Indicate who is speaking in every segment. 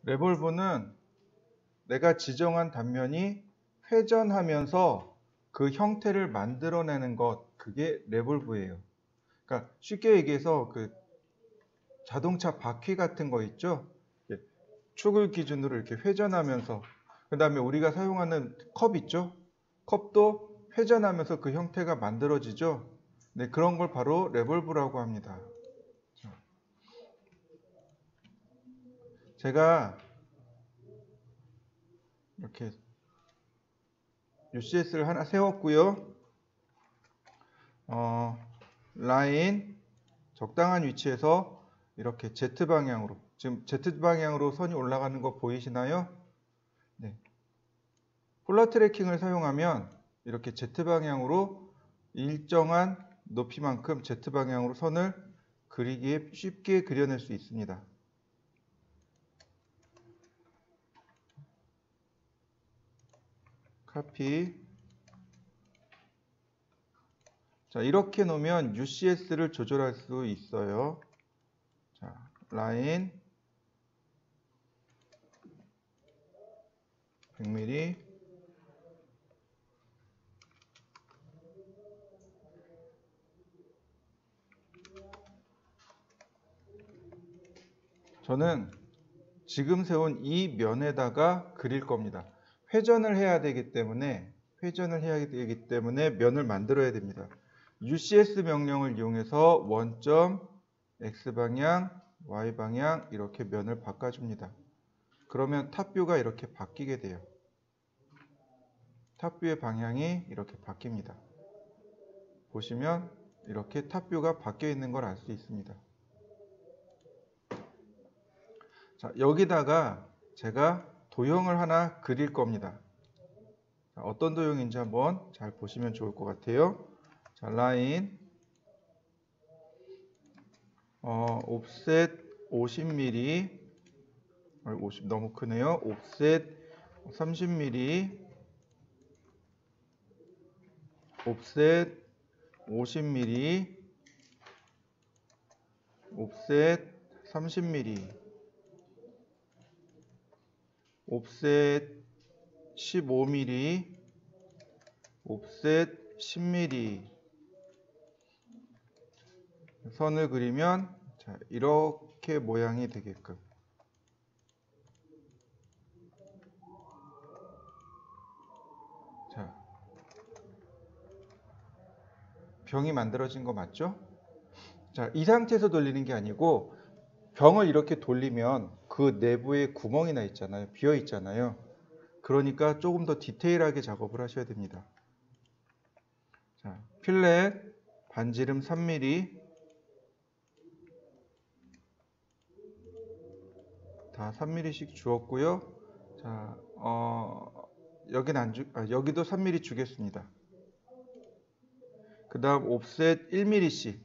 Speaker 1: 레볼브는 내가 지정한 단면이 회전하면서 그 형태를 만들어내는 것, 그게 레볼브예요. 그러니까 쉽게 얘기해서 그 자동차 바퀴 같은 거 있죠? 축을 기준으로 이렇게 회전하면서, 그 다음에 우리가 사용하는 컵 있죠? 컵도 회전하면서 그 형태가 만들어지죠? 네, 그런 걸 바로 레볼브라고 합니다. 제가 이렇게 UCS를 하나 세웠고요. 라인 적당한 위치에서 이렇게 Z방향으로, 지금 Z방향으로 선이 올라가는 거 보이시나요? 네. 폴라 트래킹을 사용하면 이렇게 Z방향으로 일정한 높이만큼 Z방향으로 선을 그리기에 쉽게 그려낼 수 있습니다. 카피. 자, 이렇게 놓으면 UCS를 조절할 수 있어요. 자, 라인 100mm. 저는 지금 세운 이 면에다가 그릴 겁니다. 회전을 해야 되기 때문에 면을 만들어야 됩니다. UCS 명령을 이용해서 원점, X방향, Y방향 이렇게 면을 바꿔줍니다. 그러면 탑뷰가 이렇게 바뀌게 돼요. 탑뷰의 방향이 이렇게 바뀝니다. 보시면 이렇게 탑뷰가 바뀌어 있는 걸 알 수 있습니다. 자, 여기다가 제가 도형을 하나 그릴 겁니다. 자, 어떤 도형인지 한번 잘 보시면 좋을 것 같아요. 자, 라인 옵셋 50mm 50 너무 크네요. 옵셋 30mm 옵셋 50mm 옵셋 30mm 옵셋 15mm 옵셋 10mm 선을 그리면 자, 이렇게 모양이 되게끔. 자, 병이 만들어진 거 맞죠? 자, 이 상태에서 돌리는 게 아니고 병을 이렇게 돌리면 그 내부에 구멍이 나 있잖아요. 비어 있잖아요. 그러니까 조금 더 디테일하게 작업을 하셔야 됩니다. 자, 필렛 반지름 3mm 다 3mm씩 주었고요. 자, 여기도 3mm 주겠습니다. 그 다음 옵셋 1mm씩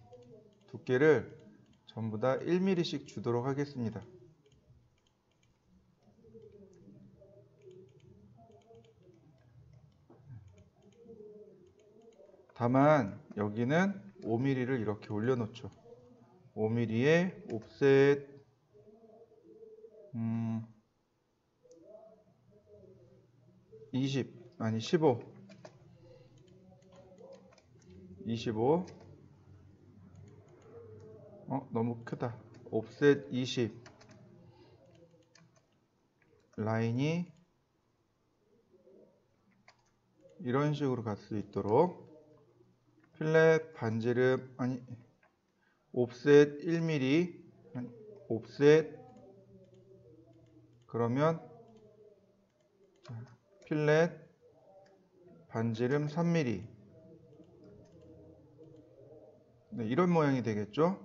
Speaker 1: 두께를 전부 다 1mm씩 주도록 하겠습니다. 다만 여기는 5mm를 이렇게 올려놓죠. 5mm에 옵셋 15 25 너무 크다. 옵셋 20 라인이 이런 식으로 갈 수 있도록 필렛 반지름 옵셋 1mm 옵셋 그러면 필렛 반지름 3mm 네, 이런 모양이 되겠죠.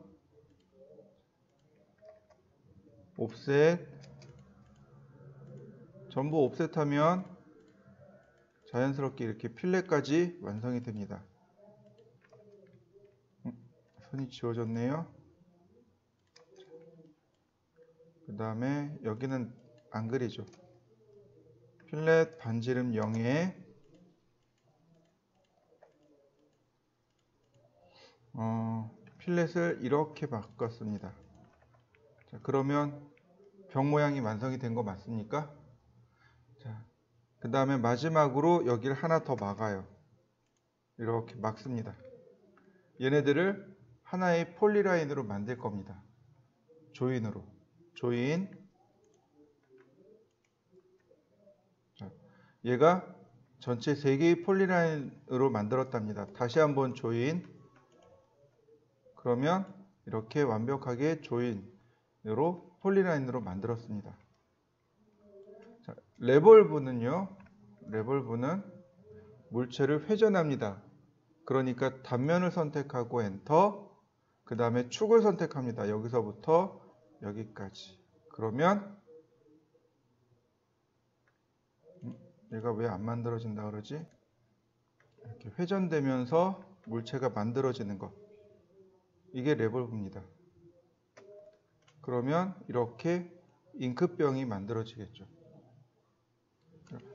Speaker 1: 옵셋 전부 옵셋하면 자연스럽게 이렇게 필렛까지 완성이 됩니다. 선이 지워졌네요. 그 다음에 여기는 안 그리죠. 필렛 반지름 0에 필렛을 이렇게 바꿨습니다. 자, 그러면 병 모양이 완성이 된 거 맞습니까? 자, 그 다음에 마지막으로 여기를 하나 더 막아요. 이렇게 막습니다. 얘네들을 하나의 폴리라인으로 만들 겁니다. 조인으로. 조인. 자, 얘가 전체 3개의 폴리라인으로 만들었답니다. 다시 한번 조인. 그러면 이렇게 완벽하게 조인으로 폴리라인으로 만들었습니다. 자, 레볼브는요. 레볼브는 물체를 회전합니다. 그러니까 단면을 선택하고 엔터, 그 다음에 축을 선택합니다. 여기서부터 여기까지. 그러면 얘가 왜 안 만들어진다 그러지? 이렇게 회전되면서 물체가 만들어지는 것. 이게 레볼브입니다. 그러면 이렇게 잉크병이 만들어지겠죠.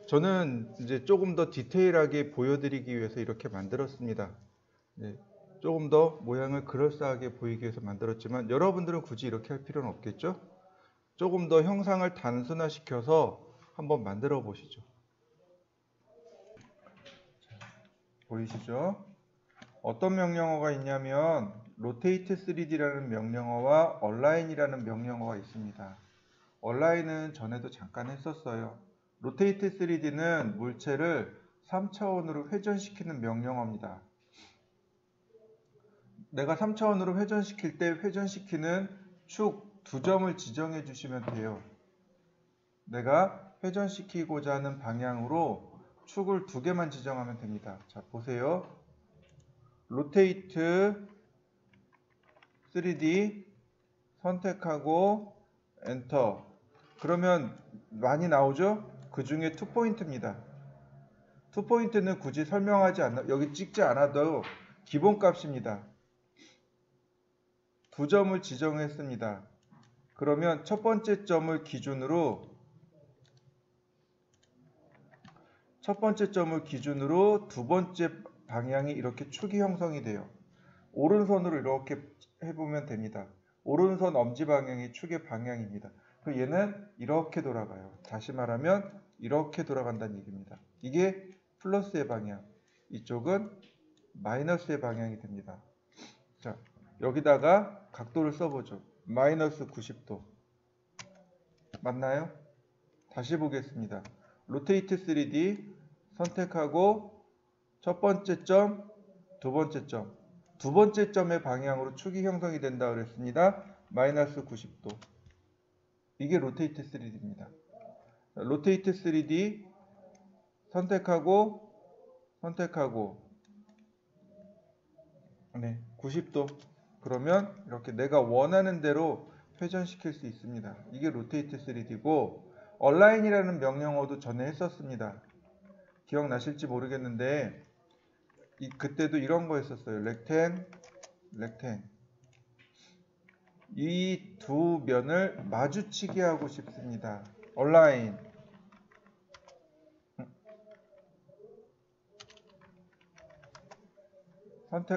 Speaker 1: 저는 이제 조금 더 디테일하게 보여드리기 위해서 이렇게 만들었습니다. 네, 조금 더 모양을 그럴싸하게 보이기 위해서 만들었지만 여러분들은 굳이 이렇게 할 필요는 없겠죠? 조금 더 형상을 단순화시켜서 한번 만들어 보시죠. 보이시죠? 어떤 명령어가 있냐면 rotate 3D라는 명령어와 align이라는 명령어가 있습니다. align은 전에도 잠깐 했었어요. rotate 3D는 물체를 3차원으로 회전시키는 명령어입니다. 내가 3차원으로 회전시킬 때 회전시키는 축 2점을 지정해 주시면 돼요. 내가 회전시키고자 하는 방향으로 축을 2개만 지정하면 됩니다. 자, 보세요. rotate 3D 선택하고 엔터. 그러면 많이 나오죠? 그 중에 2포인트입니다. 2포인트는 굳이 설명하지 않아, 여기 찍지 않아도 기본값입니다. 2점을 지정했습니다. 그러면 첫 번째 점을 기준으로 두 번째 방향이 이렇게 축이 형성이 돼요. 오른손으로 이렇게 해보면 됩니다. 오른손 엄지 방향이 축의 방향입니다. 그리고 얘는 이렇게 돌아가요. 다시 말하면 이렇게 돌아간다는 얘기입니다. 이게 플러스의 방향, 이쪽은 마이너스의 방향이 됩니다. 자, 여기다가 각도를 써보죠. 마이너스 90도. 맞나요? 다시 보겠습니다. 로테이트 3D 선택하고 첫 번째 점, 두 번째 점. 두 번째 점의 방향으로 축이 형성이 된다 그랬습니다. 마이너스 90도. 이게 로테이트 3D입니다. 로테이트 3D 선택하고 네, 90도. 그러면 이렇게 내가 원하는 대로 회전시킬 수 있습니다. 이게 로테이트 3D고 얼라인이라는 명령어도 전에 했었습니다. 기억나실지 모르겠는데 그때도 이런 거 했었어요. 렉텐. 이 두 면을 마주치게 하고 싶습니다. 얼라인.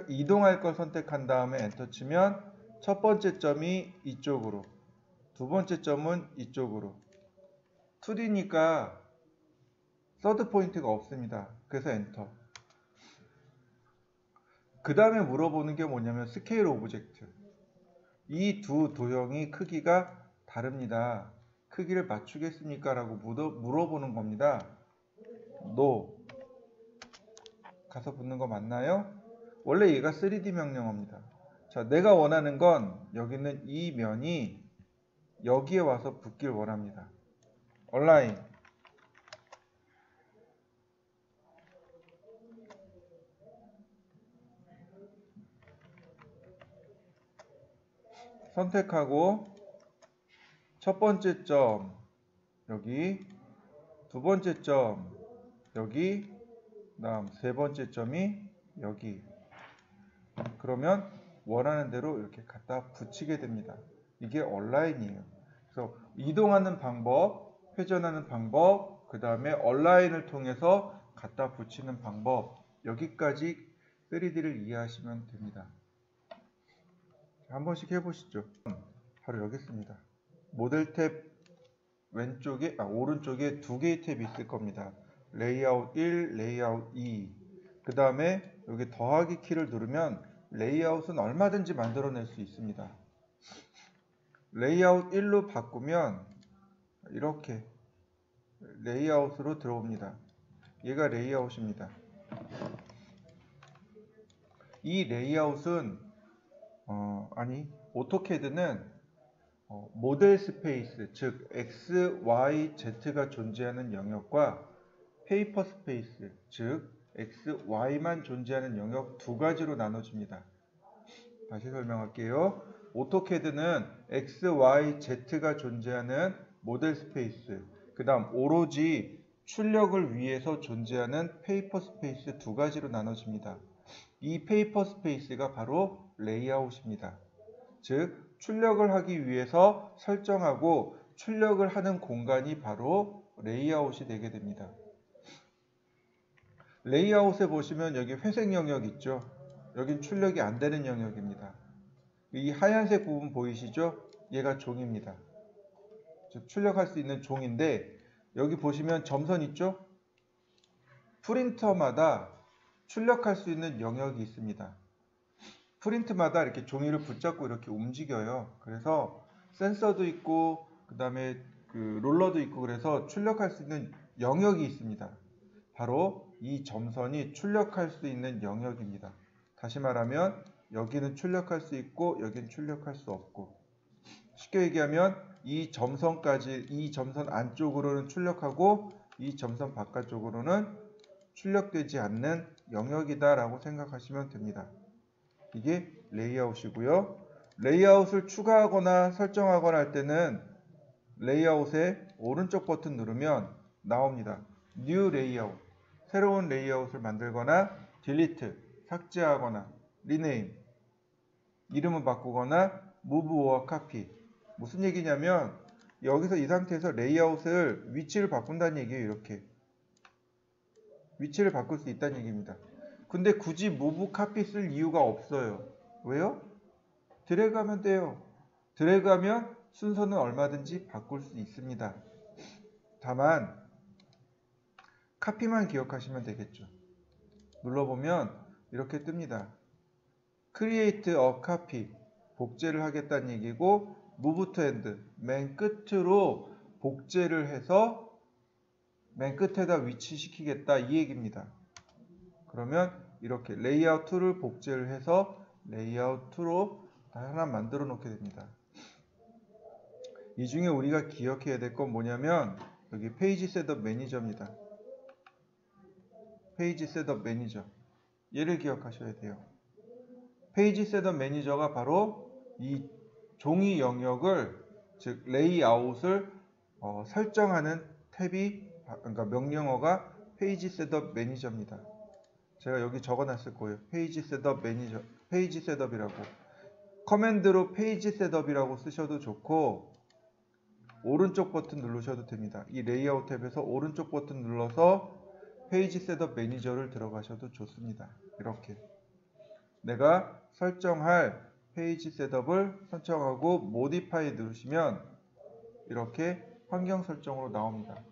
Speaker 1: 이동할 걸 선택한 다음에 엔터 치면 첫 번째 점이 이쪽으로, 두 번째 점은 이쪽으로. 2D니까 서드 포인트가 없습니다. 그래서 엔터. 그 다음에 물어보는 게 뭐냐면 스케일 오브젝트. 이 두 도형이 크기가 다릅니다. 크기를 맞추겠습니까? 라고 물어보는 겁니다. No. 가서 붙는 거 맞나요? 원래 얘가 3D 명령어입니다. 자, 내가 원하는 건 여기 있는 이 면이 여기에 와서 붙길 원합니다. 얼라인. 선택하고 첫 번째 점 여기, 두 번째 점 여기, 다음 세 번째 점이 여기. 그러면 원하는 대로 이렇게 갖다 붙이게 됩니다. 이게 얼라인이에요. 그래서 이동하는 방법, 회전하는 방법, 그 다음에 얼라인을 통해서 갖다 붙이는 방법, 여기까지 3D를 이해하시면 됩니다. 한 번씩 해보시죠. 바로 여기 있습니다. 모델 탭 오른쪽에 두 개의 탭이 있을 겁니다. 레이아웃 1, 레이아웃 2. 그 다음에 여기 더하기 키를 누르면 레이아웃은 얼마든지 만들어낼 수 있습니다. 레이아웃 1로 바꾸면 이렇게 레이아웃으로 들어옵니다. 얘가 레이아웃입니다. 이 레이아웃은 오토캐드는 모델 스페이스, 즉 X, Y, Z가 존재하는 영역과 페이퍼 스페이스, 즉 X, Y만 존재하는 영역 두 가지로 나눠집니다. 다시 설명할게요. 오토캐드는 X, Y, Z가 존재하는 모델 스페이스, 그 다음 오로지 출력을 위해서 존재하는 페이퍼 스페이스 두 가지로 나눠집니다. 이 페이퍼 스페이스가 바로 레이아웃입니다. 즉 출력을 하기 위해서 설정하고 출력을 하는 공간이 바로 레이아웃이 되게 됩니다. 레이아웃에 보시면 여기 회색 영역 있죠? 여긴 출력이 안 되는 영역입니다. 이 하얀색 부분 보이시죠? 얘가 종입니다. 즉 출력할 수 있는 종인데 여기 보시면 점선 있죠? 프린터마다 출력할 수 있는 영역이 있습니다. 프린트마다 이렇게 종이를 붙잡고 이렇게 움직여요. 그래서 센서도 있고 그 다음에 롤러도 있고 그래서 출력할 수 있는 영역이 있습니다. 바로 이 점선이 출력할 수 있는 영역입니다. 다시 말하면 여기는 출력할 수 있고 여기는 출력할 수 없고, 쉽게 얘기하면 이 점선 안쪽으로는 출력하고 이 점선 바깥쪽으로는 출력되지 않는 영역이다 라고 생각하시면 됩니다. 이게 레이아웃이고요. 레이아웃을 추가하거나 설정하거나 할 때는 레이아웃의 오른쪽 버튼 누르면 나옵니다. New Layout, 새로운 레이아웃을 만들거나 Delete, 삭제하거나 Rename, 이름을 바꾸거나 Move or Copy. 무슨 얘기냐면 여기서 이 상태에서 레이아웃을 위치를 바꾼다는 얘기예요. 이렇게 위치를 바꿀 수 있다는 얘기입니다. 근데 굳이 Move, Copy 쓸 이유가 없어요. 왜요? 드래그하면 돼요. 드래그하면 순서는 얼마든지 바꿀 수 있습니다. 다만 카피만 기억하시면 되겠죠. 눌러보면 이렇게 뜹니다. Create a copy, 복제를 하겠다는 얘기고, Move to End, 맨 끝으로 복제를 해서 맨 끝에다 위치시키겠다 이 얘기입니다. 그러면 이렇게 레이아웃 2를 복제를 해서 레이아웃 2로 하나 만들어 놓게 됩니다. 이 중에 우리가 기억해야 될 건 뭐냐면 여기 페이지 셋업 매니저입니다. 페이지 셋업 매니저, 얘를 기억하셔야 돼요. 페이지 셋업 매니저가 바로 이 종이 영역을, 즉 레이아웃을 설정하는 탭이, 그러니까 명령어가 페이지 셋업 매니저입니다. 제가 여기 적어놨을 거예요. 페이지 셋업 매니저, 페이지 셋업이라고. 커맨드로 페이지 셋업이라고 쓰셔도 좋고 오른쪽 버튼 누르셔도 됩니다. 이 레이아웃 탭에서 오른쪽 버튼 눌러서 페이지 셋업 매니저를 들어가셔도 좋습니다. 이렇게 내가 설정할 페이지 셋업을 설정하고 모디파이 누르시면 이렇게 환경 설정으로 나옵니다.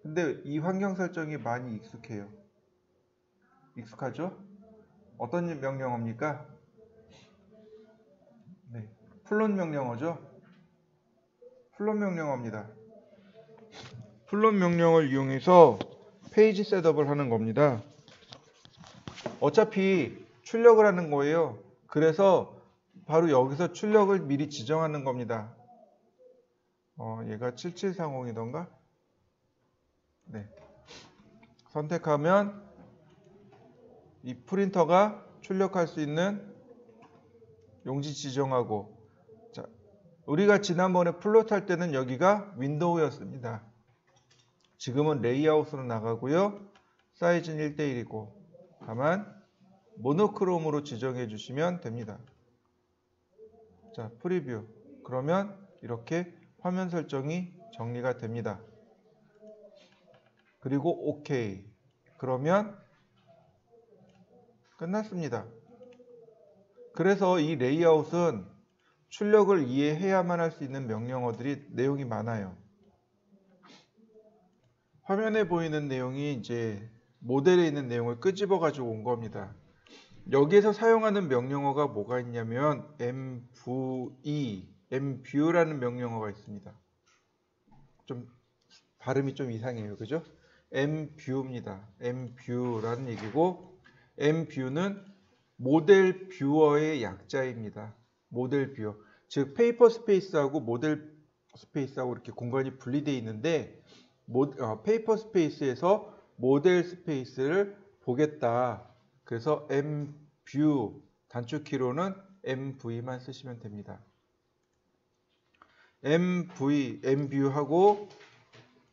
Speaker 1: 근데 이 환경 설정이 많이 익숙해요. 익숙하죠? 어떤 명령어입니까? 네, 플롯 명령어죠? 플롯 명령어입니다. 플롯 명령어를 이용해서 페이지 셋업을 하는 겁니다. 어차피 출력을 하는 거예요. 그래서 바로 여기서 출력을 미리 지정하는 겁니다. 얘가 7730이던가? 네. 선택하면 이 프린터가 출력할 수 있는 용지 지정하고, 자, 우리가 지난번에 플롯 할 때는 여기가 윈도우였습니다. 지금은 레이아웃으로 나가고요. 사이즈는 1:1이고, 다만 모노크롬으로 지정해 주시면 됩니다. 자, 프리뷰. 그러면 이렇게 화면 설정이 정리가 됩니다. 그리고 OK. 그러면 끝났습니다. 그래서 이 레이아웃은 출력을 이해해야만 할 수 있는 명령어들이 내용이 많아요. 화면에 보이는 내용이 이제 모델에 있는 내용을 끄집어 가지고 온 겁니다. 여기에서 사용하는 명령어가 뭐가 있냐면 mview라는 명령어가 있습니다. 좀 발음이 좀 이상해요. 그죠? mview입니다. mview라는 얘기고 mview는 모델 뷰어의 약자입니다. 모델 뷰어. 즉 페이퍼 스페이스하고 모델 스페이스하고 이렇게 공간이 분리되어 있는데 페이퍼 스페이스에서 모델 스페이스를 보겠다. 그래서 mview 단축키로는 mv만 쓰시면 됩니다. mview하고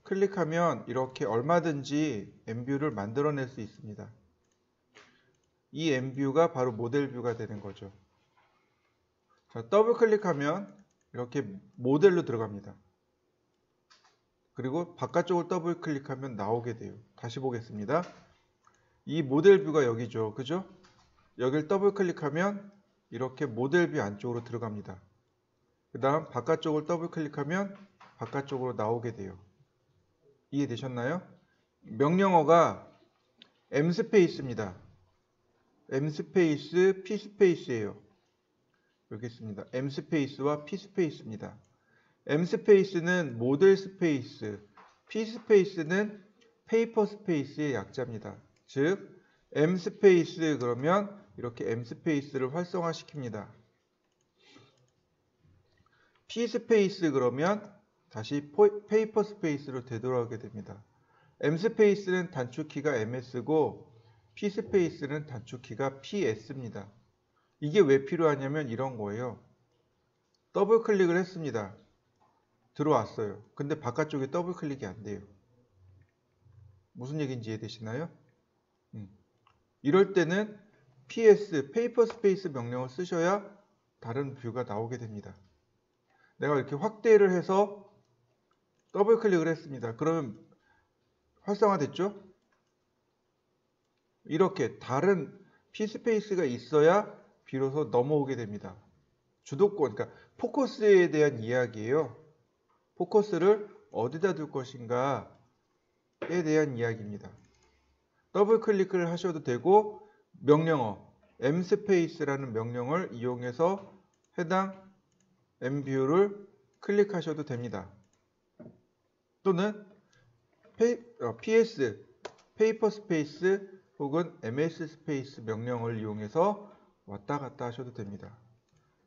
Speaker 1: 클릭하면 이렇게 얼마든지 mview를 만들어낼 수 있습니다. 이 mview가 바로 모델 뷰가 되는 거죠. 자, 더블 클릭하면 이렇게 모델로 들어갑니다. 그리고 바깥쪽을 더블 클릭하면 나오게 돼요. 다시 보겠습니다. 이 모델 뷰가 여기죠. 그죠? 여기를 더블 클릭하면 이렇게 모델 뷰 안쪽으로 들어갑니다. 그 다음 바깥쪽을 더블 클릭하면 바깥쪽으로 나오게 돼요. 이해되셨나요? 명령어가 m스페이스입니다. m스페이스, p스페이스예요. 여기 있습니다. m스페이스와 p스페이스입니다. m스페이스는 모델 스페이스, p스페이스는 페이퍼 스페이스의 약자입니다. 즉 m스페이스 그러면 이렇게 m스페이스를 활성화시킵니다. p스페이스 그러면 다시 페이퍼 스페이스로 되돌아오게 됩니다. m스페이스는 단축키가 ms고 p스페이스는 단축키가 ps입니다. 이게 왜 필요하냐면 이런 거예요. 더블 클릭을 했습니다. 들어왔어요. 근데 바깥쪽에 더블 클릭이 안 돼요. 무슨 얘기인지 이해되시나요? 이럴 때는 ps, 페이퍼 스페이스 명령을 쓰셔야 다른 뷰가 나오게 됩니다. 내가 이렇게 확대를 해서 더블 클릭을 했습니다. 그러면 활성화됐죠? 이렇게 다른 p스페이스가 있어야 비로소 넘어오게 됩니다. 주도권, 그러니까 포커스에 대한 이야기예요. 포커스를 어디다 둘 것인가에 대한 이야기입니다. 더블 클릭을 하셔도 되고 명령어 m스페이스라는 명령을 이용해서 해당 mview를 클릭하셔도 됩니다. 또는 ps, 페이퍼 스페이스 혹은 ms 스페이스 명령을 이용해서 왔다 갔다 하셔도 됩니다.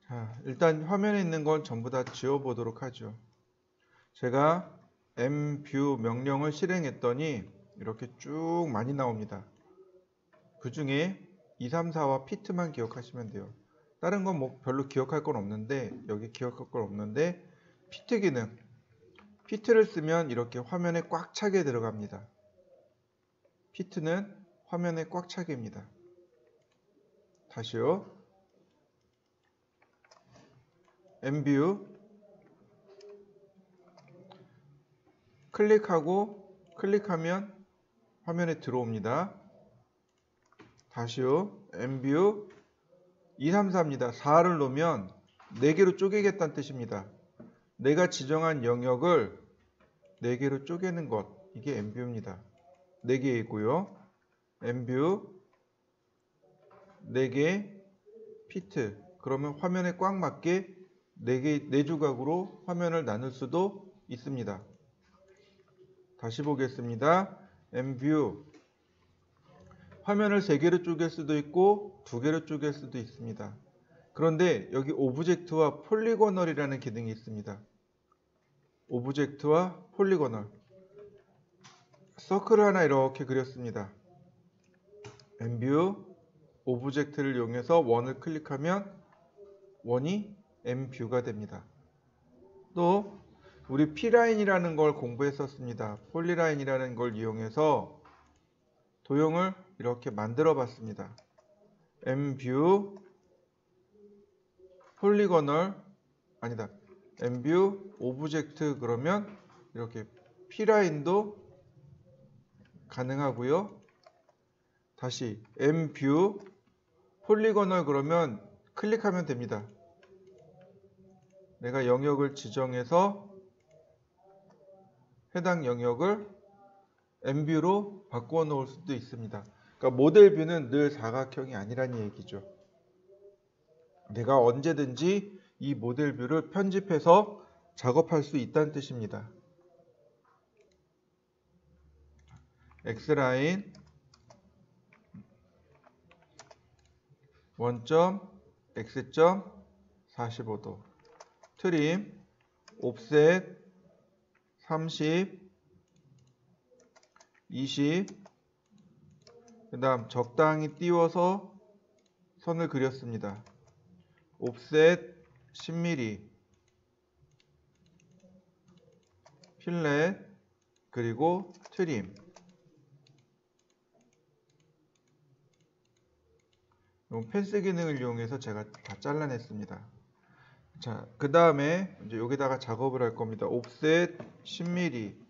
Speaker 1: 자, 일단 화면에 있는 건 전부 다 지워보도록 하죠. 제가 mview 명령을 실행했더니 이렇게 쭉 많이 나옵니다. 그 중에 2, 3, 4와 pit만 기억하시면 돼요. 다른 건 뭐 별로 기억할 건 없는데 여기 기억할 건 없는데 pit 기능 pit를 쓰면 이렇게 화면에 꽉 차게 들어갑니다. pit는 화면에 꽉 차게입니다. 다시요. mview 클릭하면 화면에 들어옵니다. 다시요. mview 2, 3, 4입니다. 4를 놓으면 4개로 쪼개겠다는 뜻입니다. 내가 지정한 영역을 4개로 쪼개는 것. 이게 mview입니다. 4개이고요. mview 4개 fit. 그러면 화면에 꽉 맞게 4조각으로 화면을 나눌 수도 있습니다. 다시 보겠습니다. mview 화면을 3개로 쪼갤 수도 있고 2개로 쪼갤 수도 있습니다. 그런데 여기 오브젝트와 폴리고널이라는 기능이 있습니다. 오브젝트와 폴리고널 서클을 하나 이렇게 그렸습니다. mview 오브젝트를 이용해서 원을 클릭하면 원이 mview가 됩니다. 또 우리 p라인이라는 걸 공부했었습니다. 폴리라인이라는 걸 이용해서 도형을 이렇게 만들어 봤습니다. mview 폴리고널 아니다. mview 오브젝트 그러면 이렇게 p라인도 가능하고요. 다시 mview 폴리고널 그러면 클릭하면 됩니다. 내가 영역을 지정해서 해당 영역을 N뷰로 바꾸어 놓을 수도 있습니다. 그러니까 모델 뷰는 늘 사각형이 아니라는 얘기죠. 내가 언제든지 이 모델 뷰를 편집해서 작업할 수 있다는 뜻입니다. X라인 원점 X점 45도 트림 옵셋 30 20 그 다음 적당히 띄워서 선을 그렸습니다. 옵셋 10mm 필렛 그리고 트림 펜스 기능을 이용해서 제가 다 잘라냈습니다. 자, 그 다음에 이제 여기다가 작업을 할 겁니다. 옵셋 10mm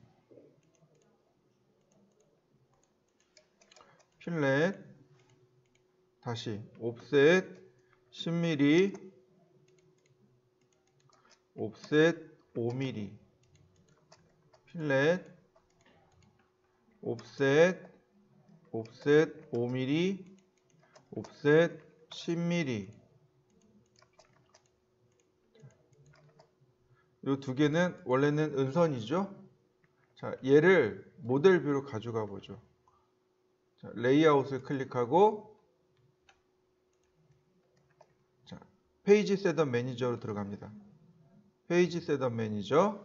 Speaker 1: 필렛 다시 옵셋 10mm 옵셋 5mm 필렛 옵셋 5mm 옵셋 10mm 이 두 개는 원래는 은선이죠. 자, 얘를 모델 뷰로 가져가 보죠. 자, 레이아웃을 클릭하고 자, 페이지 셋업 매니저로 들어갑니다. 페이지 셋업 매니저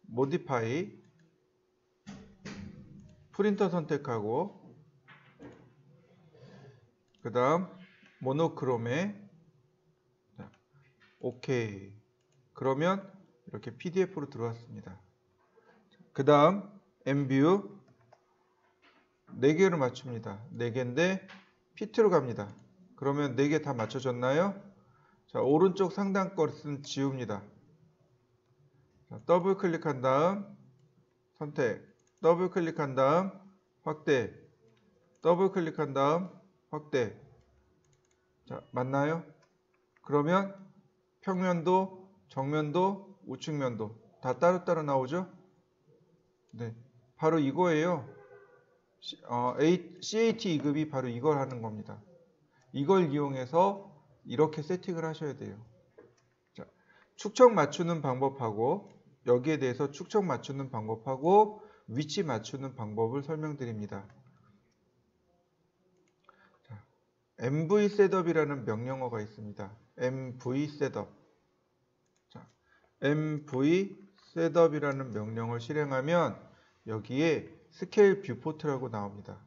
Speaker 1: 모디파이 프린터 선택하고 그 다음 모노크롬에 오케이. 그러면 이렇게 PDF로 들어왔습니다. 그 다음 N뷰 4개로 맞춥니다. 4개인데 피트로 갑니다. 그러면 4개 다 맞춰졌나요? 자, 오른쪽 상단 것은 지웁니다. 자, 더블 클릭한 다음 선택, 더블 클릭한 다음 확대, 더블 클릭한 다음 확대. 자, 맞나요? 그러면 평면도, 정면도, 우측면도 다 따로따로 나오죠? 네, 바로 이거예요. CAT 2급이 바로 이걸 하는 겁니다. 이걸 이용해서 이렇게 세팅을 하셔야 돼요. 자, 축척 맞추는 방법하고 여기에 대해서 축척 맞추는 방법하고 위치 맞추는 방법을 설명드립니다. 자, MV 셋업이라는 명령어가 있습니다. MV 셋업. 자, MV 셋업이라는 명령을 실행하면 여기에 스케일 뷰포트라고 나옵니다.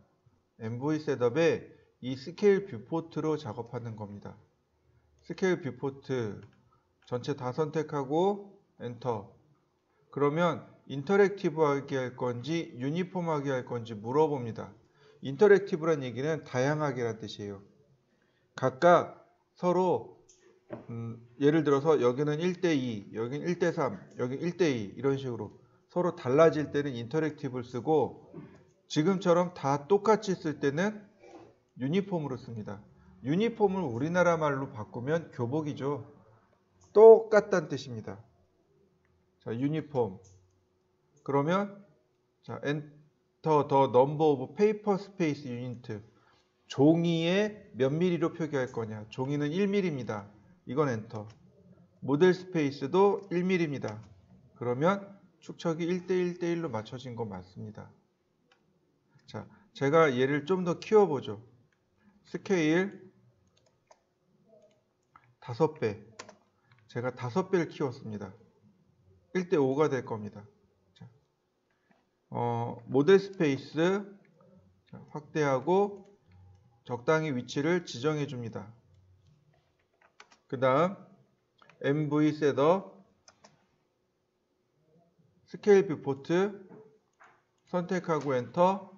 Speaker 1: MV 셋업에 이 스케일 뷰포트로 작업하는 겁니다. 스케일 뷰포트 전체 다 선택하고 엔터. 그러면 인터랙티브하게 할 건지 유니폼하게 할 건지 물어봅니다. 인터랙티브란 얘기는 다양하게란 뜻이에요. 각각 서로 예를 들어서 여기는 1대2, 여기는 1대3, 여기는 1대2 이런 식으로 서로 달라질 때는 인터랙티브를 쓰고 지금처럼 다 똑같이 쓸 때는 유니폼으로 씁니다. 유니폼을 우리나라 말로 바꾸면 교복이죠. 똑같다는 뜻입니다. 자, 유니폼. 그러면 자, 엔터 더 넘버 오브 페이퍼 스페이스 유니트. 종이에 몇 미리로 표기할 거냐. 종이는 1mm입니다. 이건 엔터. 모델 스페이스도 1mm입니다. 그러면 축척이 1대1대1로 맞춰진 거 맞습니다. 자, 제가 얘를 좀 더 키워보죠. 스케일 5배. 제가 5배를 키웠습니다. 1대5가 될 겁니다. 자, 모델 스페이스 확대하고 적당히 위치를 지정해 줍니다. 그 다음 MV 셋업 스케일 뷰포트 선택하고 엔터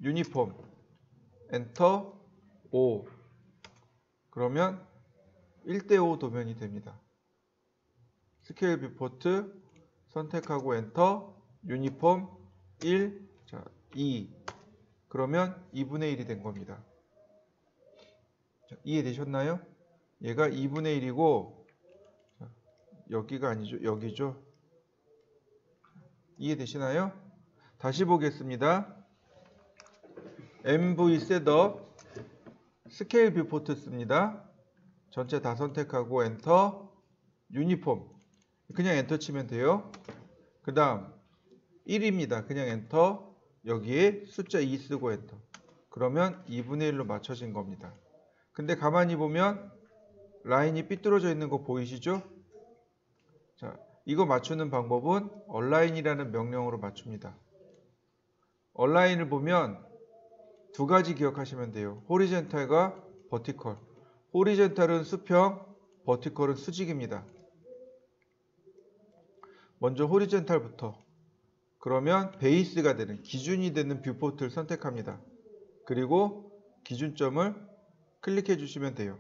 Speaker 1: 유니폼 엔터 5 그러면 1대5 도면이 됩니다. 스케일 뷰포트 선택하고 엔터 유니폼 1 자, 2 그러면 2분의 1이 된 겁니다. 자, 이해되셨나요? 얘가 2분의 1이고 자, 여기가 아니죠. 여기죠. 이해되시나요? 다시 보겠습니다. MV 셋업 스케일 뷰포트 씁니다. 전체 다 선택하고 엔터. 유니폼 그냥 엔터 치면 돼요. 그 다음 1입니다. 그냥 엔터. 여기에 숫자 2 쓰고 엔터. 그러면 2분의 1로 맞춰진 겁니다. 근데 가만히 보면 라인이 삐뚤어져 있는 거 보이시죠? 자, 이거 맞추는 방법은 얼라인이라는 명령으로 맞춥니다. 얼라인을 보면 두 가지 기억하시면 돼요. 호리젠탈과 버티컬. 호리젠탈은 수평, 버티컬은 수직입니다. 먼저 호리젠탈부터. 그러면 베이스가 되는, 기준이 되는 뷰포트를 선택합니다. 그리고 기준점을 클릭해 주시면 돼요.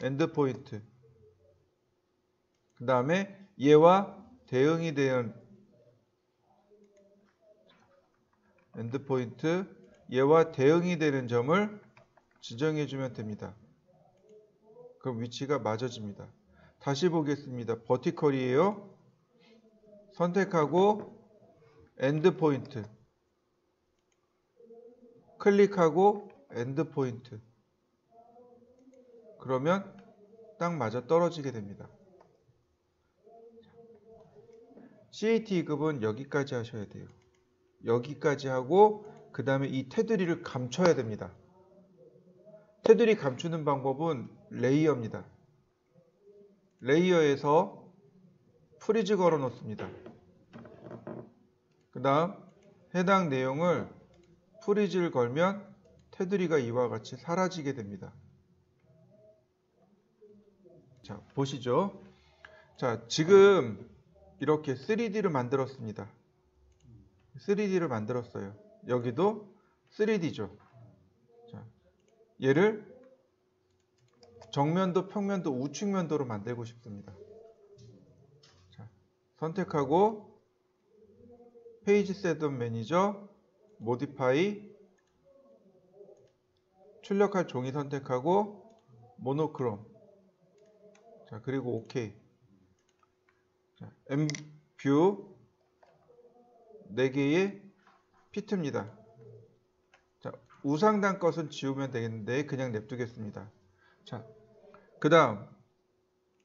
Speaker 1: 엔드 포인트. 그 다음에 얘와 대응이 되는 엔드 포인트, 얘와 대응이 되는 점을 지정해 주면 됩니다. 그럼 위치가 맞아집니다. 다시 보겠습니다. 버티컬이에요. 선택하고 엔드 포인트. 클릭하고 엔드 포인트. 그러면 딱 맞아 떨어지게 됩니다. CAT2급은 여기까지 하셔야 돼요. 여기까지 하고 그 다음에 이 테두리를 감춰야 됩니다. 테두리 감추는 방법은 레이어입니다. 레이어에서 프리즈 걸어 놓습니다. 그 다음 해당 내용을 프리즈를 걸면 테두리가 이와 같이 사라지게 됩니다. 자, 보시죠. 자, 지금 이렇게 3D를 만들었습니다. 3D를 만들었어요. 여기도 3D죠. 자, 얘를 정면도, 평면도, 우측면도로 만들고 싶습니다. 자, 선택하고 페이지 셋업 매니저, 모디파이, 출력할 종이 선택하고 모노크롬. 자, 그리고 OK. 자, M뷰 4개의 피트입니다. 자, 우상단 것은 지우면 되겠는데 그냥 냅두겠습니다. 자, 그 다음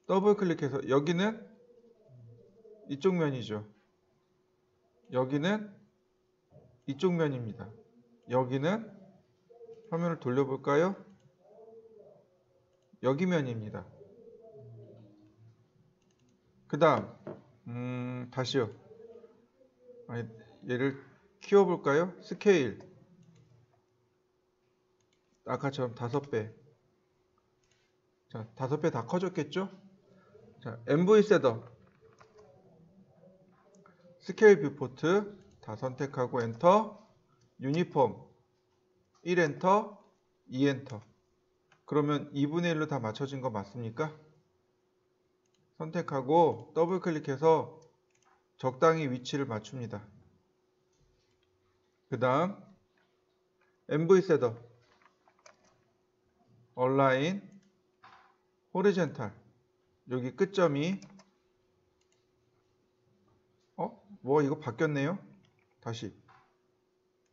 Speaker 1: 더블 클릭해서 여기는 이쪽 면이죠. 여기는 이쪽 면입니다. 여기는 화면을 돌려볼까요? 여기 면입니다. 그 다음 다시요. 얘를 키워볼까요? 스케일 아까처럼 5배. 자, 5배 다 커졌겠죠? 자, MV 셋업 스케일 뷰포트 다 선택하고 엔터. 유니폼 1엔터 2엔터. 그러면 2분의 1로 다 맞춰진 거 맞습니까? 선택하고 더블 클릭해서 적당히 위치를 맞춥니다. 그 다음 MV 셋업 얼라인 호리젠탈 여기 끝점이 뭐 이거 바뀌었네요. 다시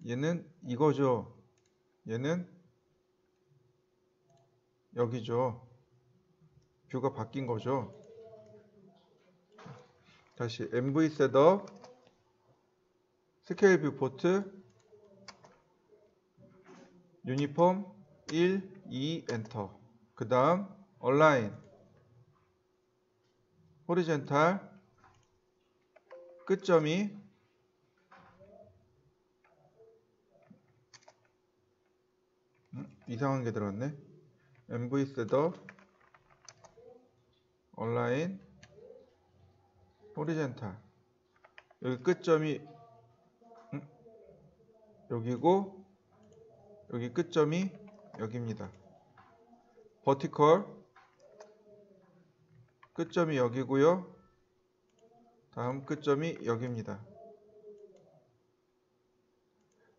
Speaker 1: 얘는 이거죠. 얘는 여기죠. 뷰가 바뀐 거죠. 다시 MV 셋업 스케일 뷰포트 유니폼 1, 2 엔터. 그 다음 얼라인 호리젠탈 끝점이 이상한 게 들어갔네. MV 셋업 얼라인 호리젠탈 여기 끝점이 여기고 여기 끝점이 여기입니다. 버티컬 끝점이 여기고요. 다음 끝점이 여기입니다.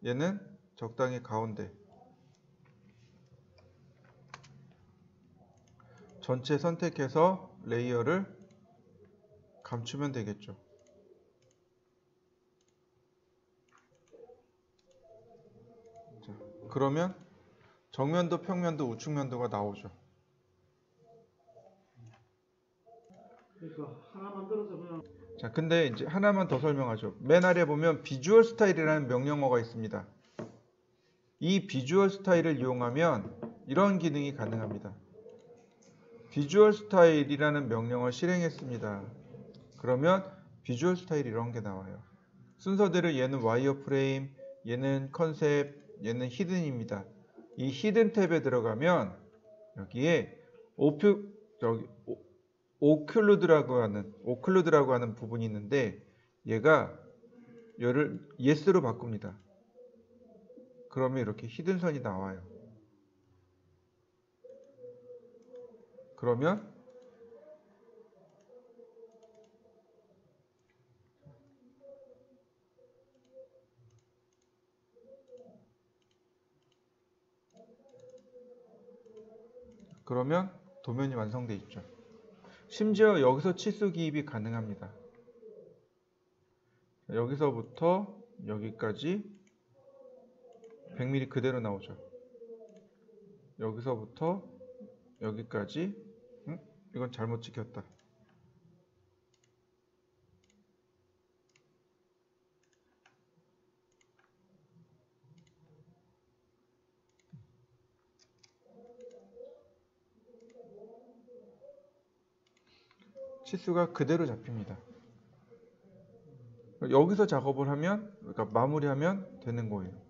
Speaker 1: 얘는 적당히 가운데. 전체 선택해서 레이어를 감추면 되겠죠. 그러면 정면도, 평면도, 우측면도가 나오죠.
Speaker 2: 그러니까 하나만 들어서 그냥.
Speaker 1: 자, 근데 이제 하나만 더 설명하죠. 맨 아래 보면 비주얼 스타일이라는 명령어가 있습니다. 이 비주얼 스타일을 이용하면 이런 기능이 가능합니다. 비주얼 스타일이라는 명령어를 실행했습니다. 그러면 비주얼 스타일 이런 게 나와요. 순서대로 얘는 와이어 프레임, 얘는 컨셉, 얘는 히든입니다. 이 히든 탭에 들어가면 여기에 오클루드라고 하는 부분이 있는데 얘가 얘를 yes로 바꿉니다. 그러면 이렇게 히든 선이 나와요. 그러면 도면이 완성돼 있죠. 심지어 여기서 치수 기입이 가능합니다. 여기서부터 여기까지 100mm 그대로 나오죠. 여기서부터 여기까지 이건 잘못 찍혔다. 치수가 그대로 잡힙니다. 여기서 작업을 하면, 그러니까 마무리하면 되는 거예요.